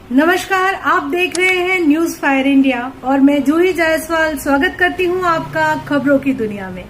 नमस्कार, आप देख रहे हैं न्यूज फायर इंडिया और मैं जूही जायसवाल स्वागत करती हूं आपका खबरों की दुनिया में।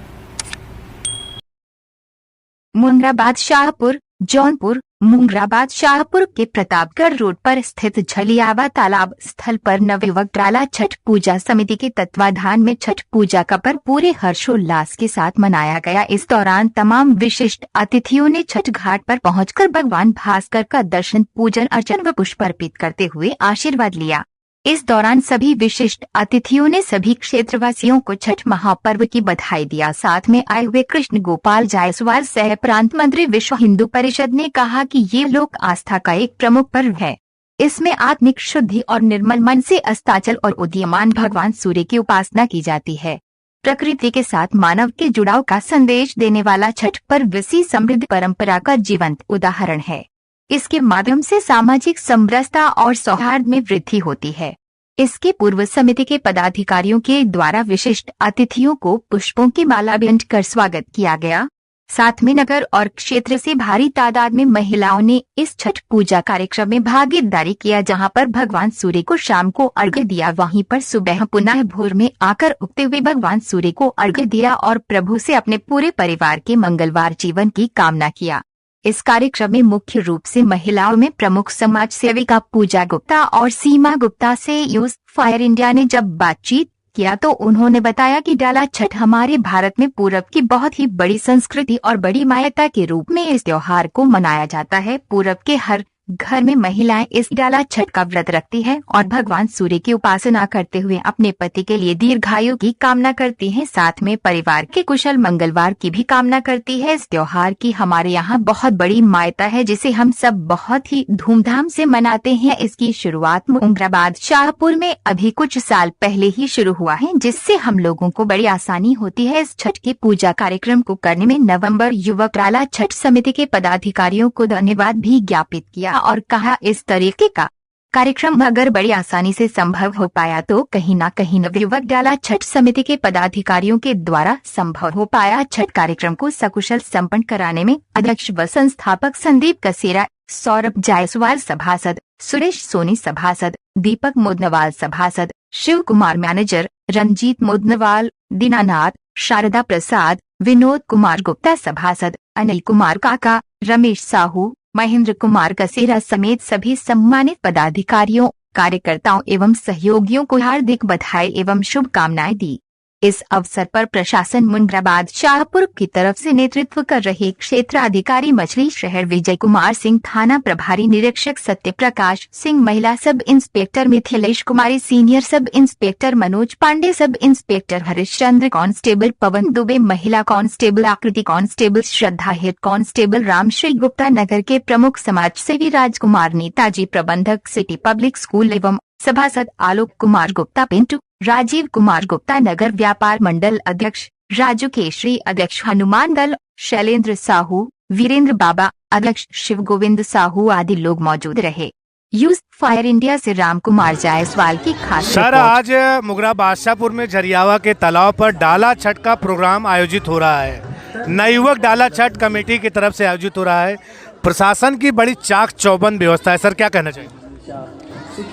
मुंगराबाद शाहपुर जौनपुर मुंगराबाद शाहपुर के प्रतापगढ़ रोड पर स्थित झलियावा तालाब स्थल पर नवयुवक डाला छठ पूजा समिति के तत्वाधान में छठ पूजा का पर्व पूरे हर्षोल्लास के साथ मनाया गया। इस दौरान तमाम विशिष्ट अतिथियों ने छठ घाट पर पहुंचकर भगवान भास्कर का दर्शन पूजन अर्चन व पुष्प अर्पित करते हुए आशीर्वाद लिया। इस दौरान सभी विशिष्ट अतिथियों ने सभी क्षेत्रवासियों को छठ महापर्व की बधाई दिया। साथ में आए हुए कृष्ण गोपाल जायसवाल सह प्रांत मंत्री विश्व हिंदू परिषद ने कहा कि ये लोक आस्था का एक प्रमुख पर्व है। इसमें आत्मिक शुद्धि और निर्मल मन से अस्ताचल और उदीयमान भगवान सूर्य की उपासना की जाती है। प्रकृति के साथ मानव के जुड़ाव का संदेश देने वाला छठ पर्व इसी समृद्ध परंपरा का जीवंत उदाहरण है। इसके माध्यम से सामाजिक समरसता और सौहार्द में वृद्धि होती है। इसके पूर्व समिति के पदाधिकारियों के द्वारा विशिष्ट अतिथियों को पुष्पों की माला भेंट कर स्वागत किया गया। साथ में नगर और क्षेत्र से भारी तादाद में महिलाओं ने इस छठ पूजा कार्यक्रम में भागीदारी किया, जहां पर भगवान सूर्य को शाम को अर्घ्य दिया, वहीं पर सुबह पुनः भोर में आकर उगते हुए भगवान सूर्य को अर्घ्य दिया और प्रभु से अपने पूरे परिवार के मंगलवार जीवन की कामना किया। इस कार्यक्रम में मुख्य रूप से महिलाओं में प्रमुख समाज सेविका पूजा गुप्ता और सीमा गुप्ता से न्यूज फायर इंडिया ने जब बातचीत किया तो उन्होंने बताया कि डाला छठ हमारे भारत में पूरब की बहुत ही बड़ी संस्कृति और बड़ी मान्यता के रूप में इस त्योहार को मनाया जाता है। पूरब के हर घर में महिलाएं इस डाला छठ का व्रत रखती हैं और भगवान सूर्य की उपासना करते हुए अपने पति के लिए दीर्घायु की कामना करती हैं। साथ में परिवार के कुशल मंगलवार की भी कामना करती है। इस त्योहार की हमारे यहाँ बहुत बड़ी मान्यता है, जिसे हम सब बहुत ही धूमधाम से मनाते हैं। इसकी शुरुआत मुंगराबाद शाहपुर में अभी कुछ साल पहले ही शुरू हुआ है, जिससे हम लोगों को बड़ी आसानी होती है इस छठ के पूजा कार्यक्रम को करने में। नवम्बर युवक डाला छठ समिति के पदाधिकारियों को धन्यवाद भी ज्ञापित किया और कहा इस तरीके का कार्यक्रम अगर बड़ी आसानी से संभव हो पाया तो कहीं ना कहीं नवयुवक डाला छठ समिति के पदाधिकारियों के द्वारा संभव हो पाया। छठ कार्यक्रम को सकुशल संपन्न कराने में अध्यक्ष व संस्थापक संदीप कसेरा, सौरभ जायसवाल सभासद, सुरेश सोनी सभासद, दीपक मुदनवाल सभासद, शिव कुमार मैनेजर, रंजीत मुदनवाल, दीनानाथ, शारदा प्रसाद, विनोद कुमार गुप्ता सभासद, अनिल कुमार काका, रमेश साहू, महेंद्र कुमार कसेरा समेत सभी सम्मानित पदाधिकारियों, कार्यकर्ताओं एवं सहयोगियों को हार्दिक बधाई एवं शुभकामनाएं दी। इस अवसर पर प्रशासन मुंगराबाद शाहपुर की तरफ से नेतृत्व कर रहे क्षेत्राधिकारी मछली शहर विजय कुमार सिंह, थाना प्रभारी निरीक्षक सत्य प्रकाश सिंह, महिला sub inspector Mithilesh Kumari, senior sub inspector Manoj Pandey, sub inspector Harishchandra, constable Pawan Dubey, महिला constable Aakriti, constable Shraddha, head constable Ramshri Gupta, नगर के प्रमुख समाज सेवी राजकुमार नेताजी, प्रबंधक सिटी पब्लिक स्कूल एवं सभासद आलोक कुमार गुप्ता पिंटू, राजीव कुमार गुप्ता, नगर व्यापार मंडल अध्यक्ष राजू केशरी, अध्यक्ष हनुमान दल, शैलेंद्र साहू, वीरेंद्र बाबा, अध्यक्ष शिव गोविंद साहू आदि लोग मौजूद रहे। यूज फायर इंडिया से राम कुमार जायसवाल की खास सर, आज मुंगराबाद शाहपुर में झरियावा के तालाब पर डाला छठ का प्रोग्राम आयोजित हो रहा है। नवयुवक डाला छठ कमेटी की तरफ से आयोजित हो रहा है। प्रशासन की बड़ी चाक चौबंद व्यवस्था है। सर, क्या कहना चाहिए?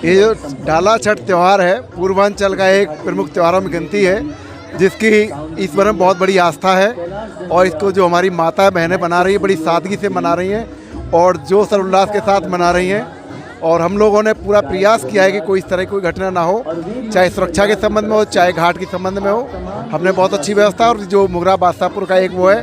ये जो डाला छठ त्यौहार है पूर्वांचल का एक प्रमुख त्योहारों में गिनती है, जिसकी ईश्वर में बहुत बड़ी आस्था है और इसको जो हमारी माता बहनें मना रही है बड़ी सादगी से मना रही हैं और जोश और उल्लास के साथ मना रही हैं। और हम लोगों ने पूरा प्रयास किया है कि कोई इस तरह की कोई घटना ना हो, चाहे सुरक्षा के संबंध में हो चाहे घाट के संबंध में हो। हमने बहुत अच्छी व्यवस्था और जो मुंगराबाद शाहपुर का एक वो है,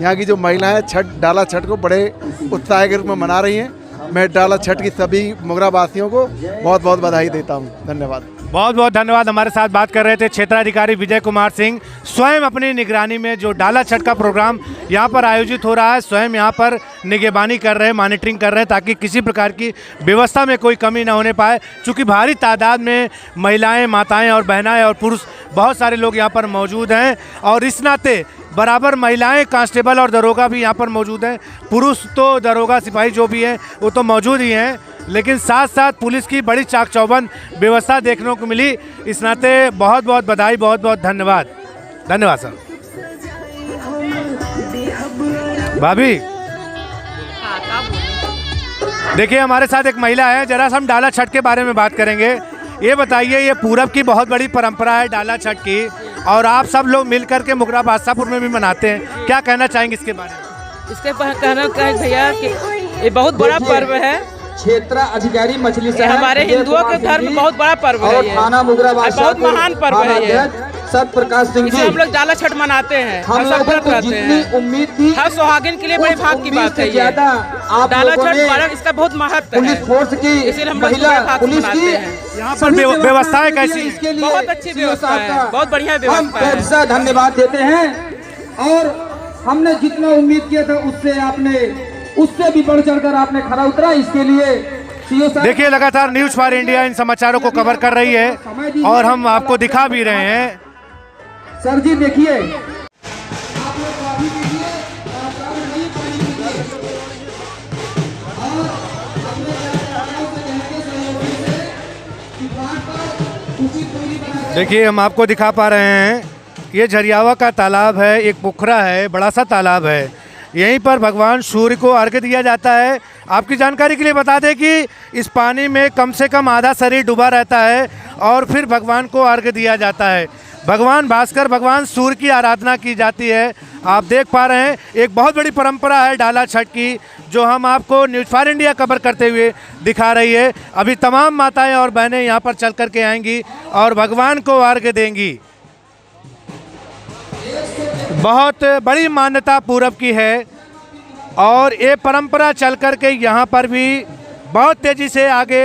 यहाँ की जो महिलाएँ छठ डाला छठ को बड़े उत्साह के रूप में मना रही हैं। मैं डाला छठ की सभी मुंगरावासियों को बहुत बहुत बधाई देता हूं। धन्यवाद। बहुत बहुत धन्यवाद। हमारे साथ बात कर रहे थे क्षेत्राधिकारी विजय कुमार सिंह। स्वयं अपनी निगरानी में जो डाला छठ का प्रोग्राम यहाँ पर आयोजित हो रहा है, स्वयं यहाँ पर निगरानी कर रहे हैं, मॉनिटरिंग कर रहे हैं, ताकि किसी प्रकार की व्यवस्था में कोई कमी ना होने पाए। चूँकि भारी तादाद में महिलाएँ, माताएँ और बहनाएँ और पुरुष बहुत सारे लोग यहाँ पर मौजूद हैं और इस नाते बराबर महिलाएं, कांस्टेबल और दरोगा भी यहाँ पर मौजूद हैं। पुरुष तो दरोगा सिपाही जो भी हैं वो तो मौजूद ही हैं, लेकिन साथ साथ पुलिस की बड़ी चाक चौबंद व्यवस्था देखने को मिली। इस नाते बहुत बहुत बधाई, बहुत बहुत धन्यवाद। धन्यवाद सर। भाभी देखिए हमारे साथ एक महिला है, जरा सा हम डाला छठ के बारे में बात करेंगे। ये बताइए, ये पूरब की बहुत बड़ी परंपरा है डाला छठ की, और आप सब लोग मिलकर के मुगरा बादशाहपुर में भी मनाते हैं, क्या कहना चाहेंगे इसके बारे में? इसके कहना है भैया कि ये बहुत बड़ा पर्व है, क्षेत्र अधिकारी मछली शहर हमारे हिंदुओं के धर्म में बहुत बड़ा पर्व है, ये थाना मुगरा बहुत महान पर्व है ये। सत प्रकाश सिंह जी, हम लोग डाला छठ मनाते हैं, हम लोगों को जितनी उम्मीद थी हर सुहागिन के लिए बड़ी भाग की बात है ये। डाला छठ पर्व इसका बहुत महत्व है, पुलिस फोर्स की इसीलिए हम लोग महिला पुलिस की यहाँ पर व्यवस्थाएं कैसी हैं? इसके लिए बहुत अच्छी व्यवस्था है, बहुत बढ़िया व्यवस्था है। हम धन्यवाद देते हैं, और हमने जितना उम्मीद किया था उससे भी बढ़ चढ़कर आपने खरा उतरा। इसके लिए देखिए लगातार न्यूज़ फॉर इंडिया इन समाचारों को कवर कर रही है और हम आपको दिखा भी रहे हैं। सर जी देखिए, देखिए हम आपको दिखा पा रहे हैं, ये झरियावा का तालाब है, एक पोखरा है, बड़ा सा तालाब है। यहीं पर भगवान सूर्य को अर्घ्य दिया जाता है। आपकी जानकारी के लिए बता दें कि इस पानी में कम से कम आधा शरीर डूबा रहता है और फिर भगवान को अर्घ्य दिया जाता है। भगवान भास्कर, भगवान सूर्य की आराधना की जाती है। आप देख पा रहे हैं, एक बहुत बड़ी परंपरा है डाला छठ की, जो हम आपको न्यूज़ फॉर इंडिया कवर करते हुए दिखा रही है। अभी तमाम माताएं और बहनें यहाँ पर चल कर के आएंगी और भगवान को अर्घ्य देंगी। बहुत बड़ी मान्यता पूरब की है और ये परंपरा चल कर के यहाँ पर भी बहुत तेज़ी से आगे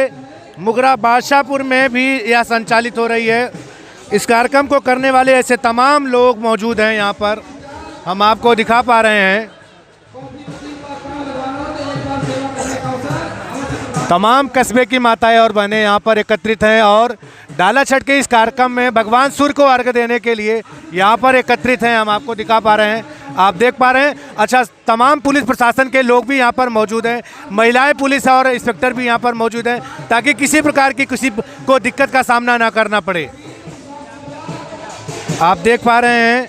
मुगरा बादशाहपुर में भी यह संचालित हो रही है। इस कार्यक्रम को करने वाले ऐसे तमाम लोग मौजूद हैं यहाँ पर, हम आपको दिखा पा रहे हैं। तमाम कस्बे की माताएं और बहनें यहाँ पर एकत्रित हैं और डाला छठ के इस कार्यक्रम में भगवान सूर्य को अर्घ्य देने के लिए यहाँ पर एकत्रित हैं, हम आपको दिखा पा रहे हैं, आप देख पा रहे हैं। अच्छा, तमाम पुलिस प्रशासन के लोग भी यहाँ पर मौजूद हैं, महिलाएं पुलिस और इंस्पेक्टर भी यहाँ पर मौजूद हैं, ताकि किसी प्रकार की किसी को दिक्कत का सामना ना करना पड़े। आप देख पा रहे हैं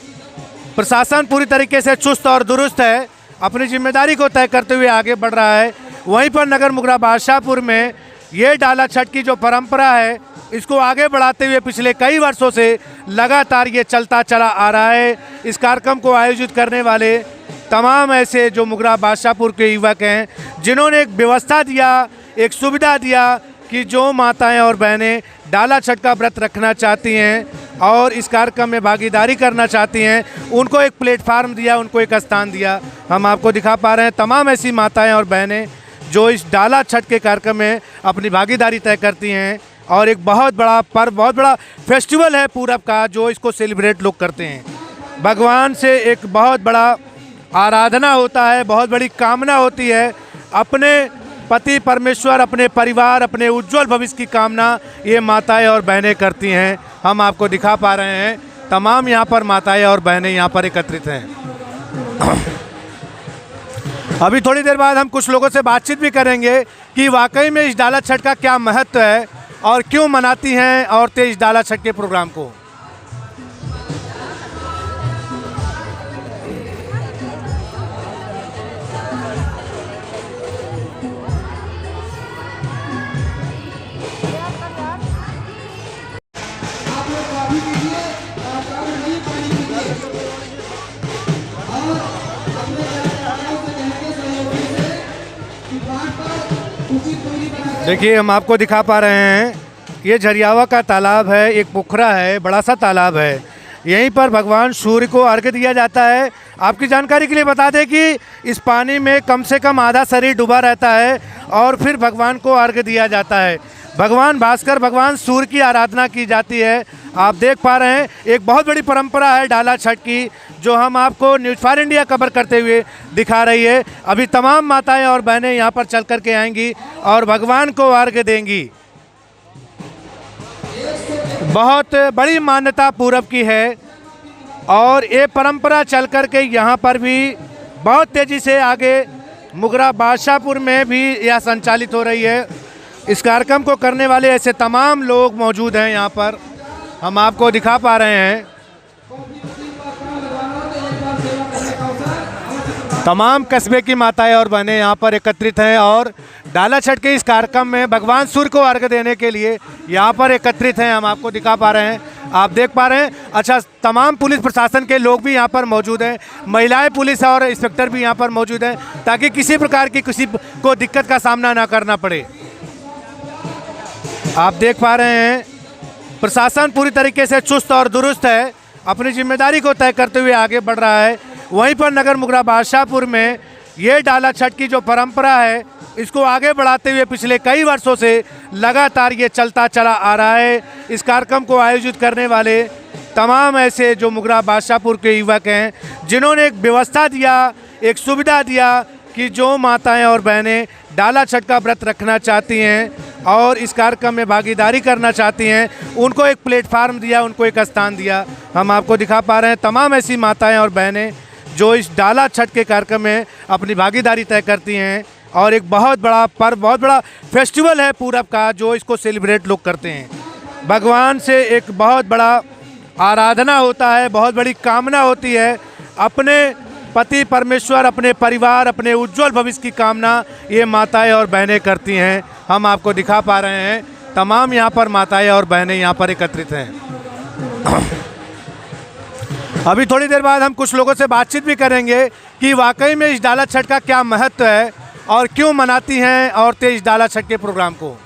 प्रशासन पूरी तरीके से चुस्त और दुरुस्त है, अपनी जिम्मेदारी को तय करते हुए आगे बढ़ रहा है। वहीं पर नगर मुगरा बादशाहपुर में ये डाला छठ की जो परंपरा है, इसको आगे बढ़ाते हुए पिछले कई वर्षों से लगातार ये चलता चला आ रहा है। इस कार्यक्रम को आयोजित करने वाले तमाम ऐसे जो मुगरा बादशाहपुर के युवक हैं, जिन्होंने एक व्यवस्था दिया, एक सुविधा दिया कि जो माताएं और बहनें डाला छठ का व्रत रखना चाहती हैं और इस कार्यक्रम में भागीदारी करना चाहती हैं, उनको एक प्लेटफार्म दिया, उनको एक स्थान दिया। हम आपको दिखा पा रहे हैं तमाम ऐसी माताएं और बहनें जो इस डाला छठ के कार्यक्रम में अपनी भागीदारी तय करती हैं और एक बहुत बड़ा पर्व, बहुत बड़ा फेस्टिवल है पूरब का, जो इसको सेलिब्रेट लोग करते हैं। भगवान से एक बहुत बड़ा आराधना होता है, बहुत बड़ी कामना होती है, अपने पति परमेश्वर, अपने परिवार, अपने उज्जवल भविष्य की कामना ये माताएं और बहनें करती हैं। हम आपको दिखा पा रहे हैं तमाम यहाँ पर माताएं और बहनें यहाँ पर एकत्रित हैं। अभी थोड़ी देर बाद हम कुछ लोगों से बातचीत भी करेंगे कि वाकई में इस डाला छठ का क्या महत्व है और क्यों मनाती हैं औरतें इस डाला छठ के प्रोग्राम को। देखिए हम आपको दिखा पा रहे हैं, ये झरियावा का तालाब है, एक पोखरा है, बड़ा सा तालाब है। यहीं पर भगवान सूर्य को अर्घ्य दिया जाता है। आपकी जानकारी के लिए बता दें कि इस पानी में कम से कम आधा शरीर डूबा रहता है और फिर भगवान को अर्घ्य दिया जाता है। भगवान भास्कर, भगवान सूर्य की आराधना की जाती है। आप देख पा रहे हैं, एक बहुत बड़ी परंपरा है डाला छठ की, जो हम आपको न्यूज़ फॉर इंडिया कवर करते हुए दिखा रही है। अभी तमाम माताएं और बहनें यहाँ पर चल कर के आएंगी और भगवान को अर्घ्य देंगी। बहुत बड़ी मान्यता पूरब की है और ये परंपरा चल कर के यहाँ पर भी बहुत तेज़ी से आगे मुगरा बादशाहपुर में भी यह संचालित हो रही है। इस कार्यक्रम को करने वाले ऐसे तमाम लोग मौजूद हैं यहाँ पर, हम आपको दिखा पा रहे हैं। तमाम कस्बे की माताएं और बहनें यहाँ पर एकत्रित हैं और डाला छठ के इस कार्यक्रम में भगवान सूर्य को अर्घ्य देने के लिए यहाँ पर एकत्रित हैं। हम आपको दिखा पा रहे हैं, आप देख पा रहे हैं। अच्छा, तमाम पुलिस प्रशासन के लोग भी यहाँ पर मौजूद हैं, महिलाएं पुलिस और इंस्पेक्टर भी यहाँ पर मौजूद हैं, ताकि किसी प्रकार की किसी को दिक्कत का सामना ना करना पड़े। आप देख पा रहे हैं प्रशासन पूरी तरीके से चुस्त और दुरुस्त है, अपनी जिम्मेदारी को तय करते हुए आगे बढ़ रहा है। वहीं पर नगर मुगरा बादशाहपुर में ये डाला छठ की जो परंपरा है, इसको आगे बढ़ाते हुए पिछले कई वर्षों से लगातार ये चलता चला आ रहा है। इस कार्यक्रम को आयोजित करने वाले तमाम ऐसे जो मुगरा बादशाहपुर के युवक हैं, जिन्होंने एक व्यवस्था दिया, एक सुविधा दिया कि जो माताएं और बहनें डाला छठ का व्रत रखना चाहती हैं और इस कार्यक्रम में भागीदारी करना चाहती हैं, उनको एक प्लेटफार्म दिया, उनको एक स्थान दिया। हम आपको दिखा पा रहे हैं तमाम ऐसी माताएं और बहनें जो इस डाला छठ के कार्यक्रम में अपनी भागीदारी तय करती हैं और एक बहुत बड़ा पर्व, बहुत बड़ा फेस्टिवल है पूरब का, जो इसको सेलिब्रेट लोग करते हैं। भगवान से एक बहुत बड़ा आराधना होता है, बहुत बड़ी कामना होती है, अपने पति परमेश्वर, अपने परिवार, अपने उज्जवल भविष्य की कामना ये माताएं और बहनें करती हैं। हम आपको दिखा पा रहे हैं तमाम यहाँ पर माताएं और बहनें यहाँ पर एकत्रित हैं। अभी थोड़ी देर बाद हम कुछ लोगों से बातचीत भी करेंगे कि वाकई में इस डाला छठ का क्या महत्व है और क्यों मनाती हैं औरतें इस डाला छठ के प्रोग्राम को।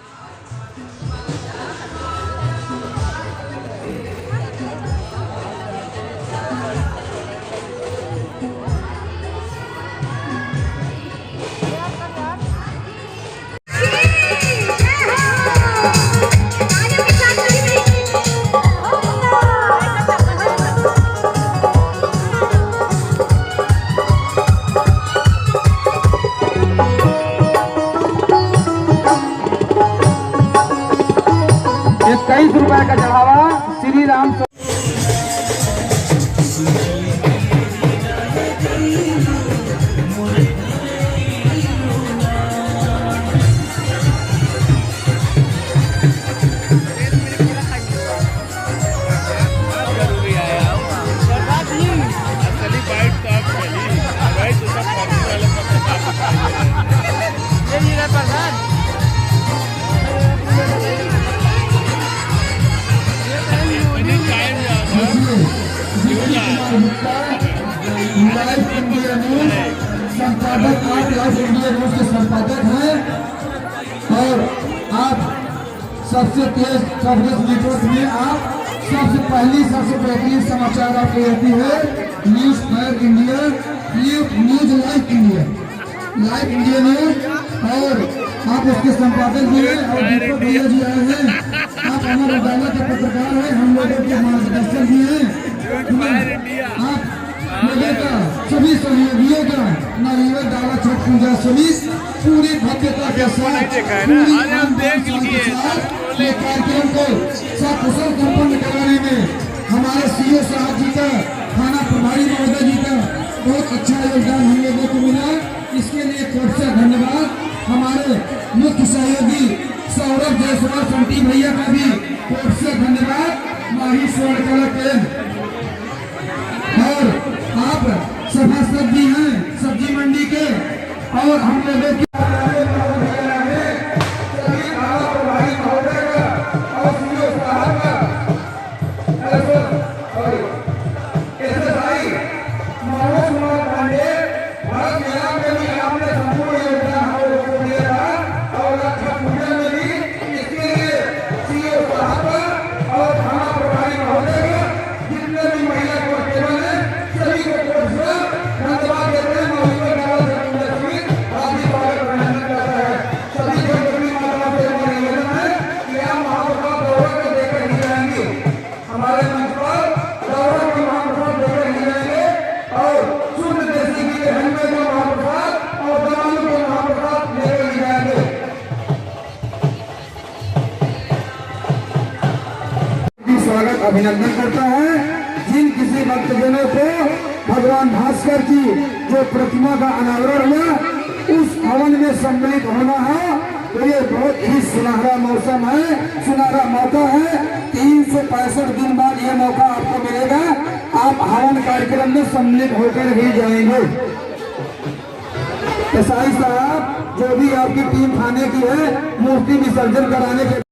₹21 का चढ़ावा श्री राम। संपादक आप लाइव इंडिया न्यूज के संपादक हैं और आप सबसे तेज कवरेज नेटवर्क में आप सबसे पहली सबसे बेहतरीन समाचार आपको रहती है news fire India, news live India news. और आप उसके संपादक भी हैं और दीपक भैया जी आए हैं, आप हमारे डाला के पत्रकार हैं, हम लोगों के मार्गदर्शक भी हैं। आप लोगों का सभी सहयोगियों का नवयुवक डाला छठ पूजा सभी पूरी भव्यता के साथ ये कार्यक्रम को सकुशल संपन्न कराने में हमारे सीओ साहब जी का, थाना प्रभारी महोदय जी का बहुत अच्छा योगदान हम लोगों को मिला। इसके लिए बहुत से धन्यवाद। हमारे मुख्य सहयोगी सौरभ जायसवाल संटी भैया का भी बहुत से धन्यवाद। माही स्वर्ण कला केंद्र और आप सभासद भी हैं सब्जी मंडी के और हम लोगों की अभिनंदन करता है। जिन किसी भक्तजनों को भगवान भास्कर की जो प्रतिमा का अनावरण हुआ उस हवन में सम्मिलित होना है, तो ये बहुत ही सुनहरा मौसम है, सुनहरा मौका है। 365 दिन बाद ये मौका आपको मिलेगा, आप हवन कार्यक्रम में सम्मिलित होकर ही जाएंगे। एसआई साहब जो भी आपकी टीम थाने की है मूर्ति विसर्जन कराने के